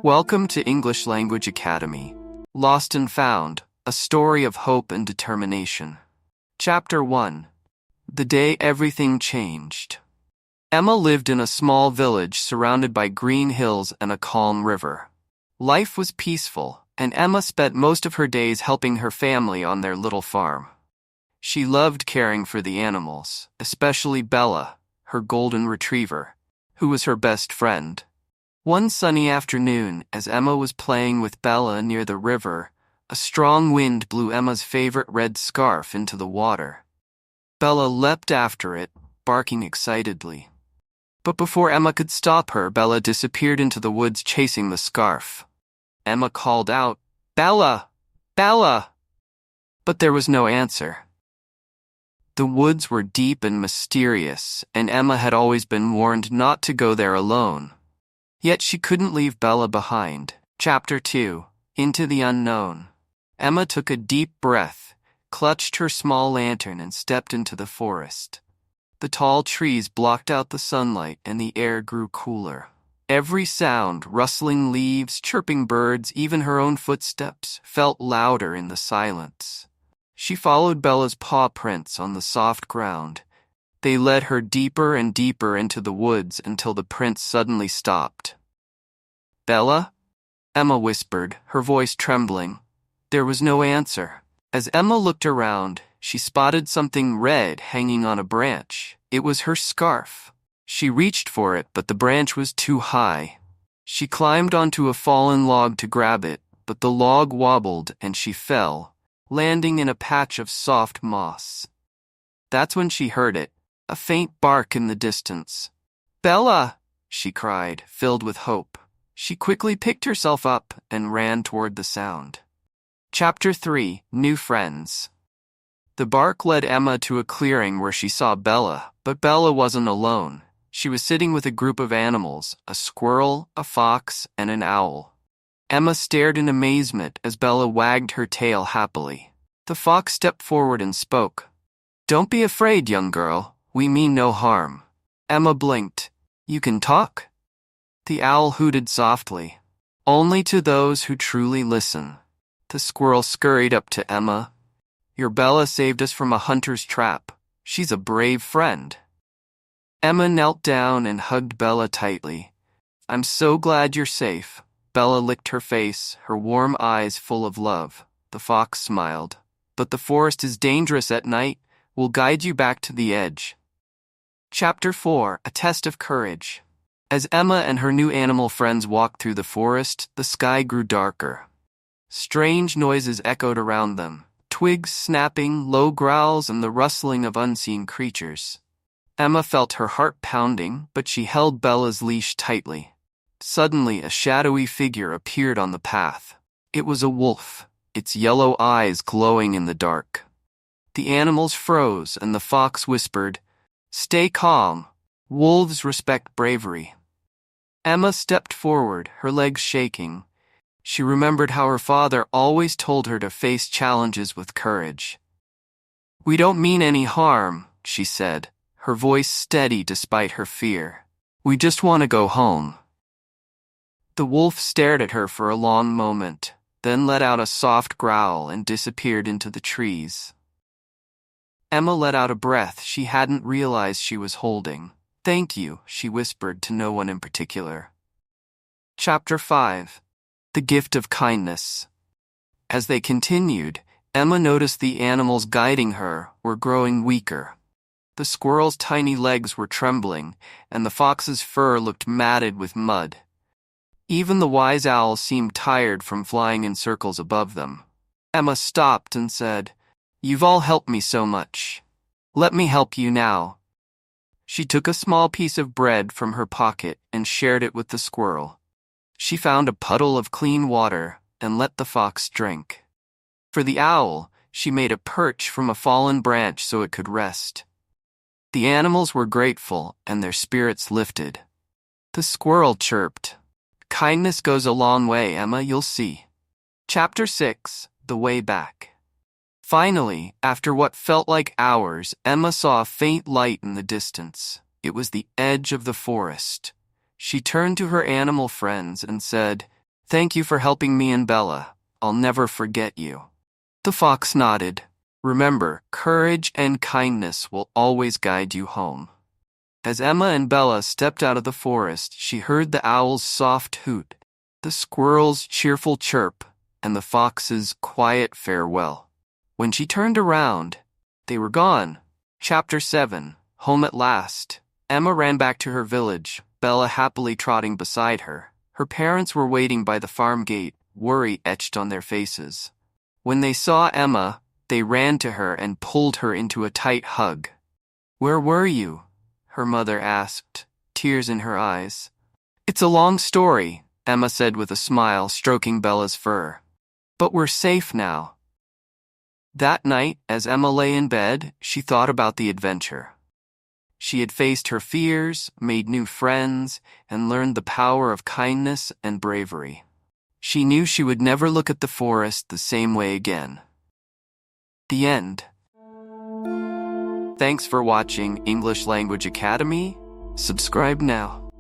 Welcome to English Language Academy. Lost and Found, a story of hope and determination. Chapter 1. The Day Everything Changed. Emma lived in a small village surrounded by green hills and a calm river. Life was peaceful, and Emma spent most of her days helping her family on their little farm. She loved caring for the animals, especially Bella, her golden retriever, who was her best friend. One sunny afternoon, as Emma was playing with Bella near the river, a strong wind blew Emma's favorite red scarf into the water. Bella leapt after it, barking excitedly. But before Emma could stop her, Bella disappeared into the woods chasing the scarf. Emma called out, "Bella! Bella!" But there was no answer. The woods were deep and mysterious, and Emma had always been warned not to go there alone. Yet she couldn't leave Bella behind. Chapter 2. Into the Unknown. Emma took a deep breath, clutched her small lantern, and stepped into the forest. The tall trees blocked out the sunlight, and the air grew cooler. Every sound, rustling leaves, chirping birds, even her own footsteps, felt louder in the silence. She followed Bella's paw prints on the soft ground. They led her deeper and deeper into the woods until the prints suddenly stopped. "Bella?" Emma whispered, her voice trembling. There was no answer. As Emma looked around, she spotted something red hanging on a branch. It was her scarf. She reached for it, but the branch was too high. She climbed onto a fallen log to grab it, but the log wobbled and she fell, landing in a patch of soft moss. That's when she heard it. A faint bark in the distance. "Bella!" she cried, filled with hope. She quickly picked herself up and ran toward the sound. Chapter 3. New Friends. The bark led Emma to a clearing where she saw Bella, but Bella wasn't alone. She was sitting with a group of animals, a squirrel, a fox, and an owl. Emma stared in amazement as Bella wagged her tail happily. The fox stepped forward and spoke. "Don't be afraid, young girl. We mean no harm." Emma blinked. "You can talk?" The owl hooted softly. "Only to those who truly listen." The squirrel scurried up to Emma. "Your Bella saved us from a hunter's trap. She's a brave friend." Emma knelt down and hugged Bella tightly. "I'm so glad you're safe." Bella licked her face, her warm eyes full of love. The fox smiled. "But the forest is dangerous at night. We'll guide you back to the edge." Chapter 4. A Test of Courage. As Emma and her new animal friends walked through the forest, the sky grew darker. Strange noises echoed around them, twigs snapping, low growls, and the rustling of unseen creatures. Emma felt her heart pounding, but she held Bella's leash tightly. Suddenly, a shadowy figure appeared on the path. It was a wolf, its yellow eyes glowing in the dark. The animals froze, and the fox whispered, "Stay calm. Wolves respect bravery." Emma stepped forward, her legs shaking. She remembered how her father always told her to face challenges with courage. "We don't mean any harm," she said, her voice steady despite her fear. "We just want to go home." The wolf stared at her for a long moment, then let out a soft growl and disappeared into the trees. Emma let out a breath she hadn't realized she was holding. "Thank you," she whispered to no one in particular. Chapter 5. The Gift of Kindness. As they continued, Emma noticed the animals guiding her were growing weaker. The squirrel's tiny legs were trembling, and the fox's fur looked matted with mud. Even the wise owl seemed tired from flying in circles above them. Emma stopped and said, "You've all helped me so much. Let me help you now." She took a small piece of bread from her pocket and shared it with the squirrel. She found a puddle of clean water and let the fox drink. For the owl, she made a perch from a fallen branch so it could rest. The animals were grateful and their spirits lifted. The squirrel chirped, "Kindness goes a long way, Emma, you'll see." Chapter 6. The Way Back. Finally, after what felt like hours, Emma saw a faint light in the distance. It was the edge of the forest. She turned to her animal friends and said, Thank you for helping me and Bella. I'll never forget you. The fox nodded. Remember, courage and kindness will always guide you home. As Emma and Bella stepped out of the forest, she heard the owl's soft hoot, the squirrel's cheerful chirp, and the fox's quiet farewell. When she turned around, they were gone. Chapter 7. Home at last. Emma ran back to her village, Bella happily trotting beside her. Her parents were waiting by the farm gate, worry etched on their faces. When they saw Emma, they ran to her and pulled her into a tight hug. "Where were you?" her mother asked, tears in her eyes. "It's a long story," Emma said with a smile, stroking Bella's fur. "But we're safe now." That night, as Emma lay in bed, she thought about the adventure. She had faced her fears, made new friends, and learned the power of kindness and bravery. She knew she would never look at the forest the same way again. The end. Thanks for watching English Language Academy. Subscribe now.